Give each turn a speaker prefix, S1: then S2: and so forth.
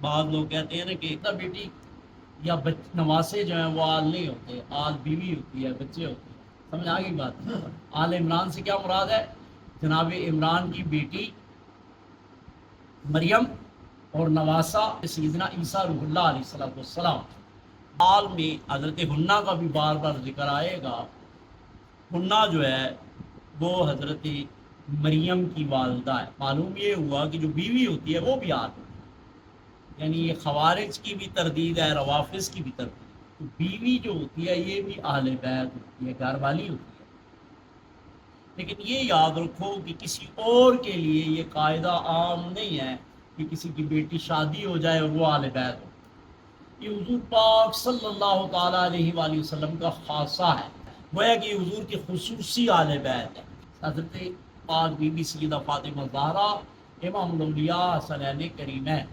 S1: बाद लोग कहते हैं ना कि इतना बेटी या नवासे जो हैं वो आल नहीं होते, आल बीवी होती है, बच्चे होते हैं। समझ आ गई बात। आल इमरान से क्या मुराद है? जनाब इमरान की बेटी मरियम और नवासा सैयदना ईसा रूहुल्लाह अलैहिस्सलाम। आल में हज़रत हुन्ना का भी बार बार जिक्र आएगा। हुन्ना जो है वो हज़रत मरियम की वालदा है। मालूम ये हुआ कि जो बीवी होती है वो भी आल होती है। यानी ये खवारिज की भी तरदीद है, रवाफिज की भी तरदीद। तो बीवी जो होती है ये भी अहले बैत होती है, घर वाली होती है। लेकिन ये याद रखो कि किसी और के लिए ये कायदा आम नहीं है कि किसी की बेटी शादी हो जाए और वो अहले बैत हो। ये हुजूर पाक सल्लल्लाहु ताला अलैहि वसल्लम का खासा है। गोया कि हुजूर की खुसूसी आले बैत है। हज़रत पाक बीबी सैयदा फातिमा ज़हरा इमामुल औलिया सनैन करीम है।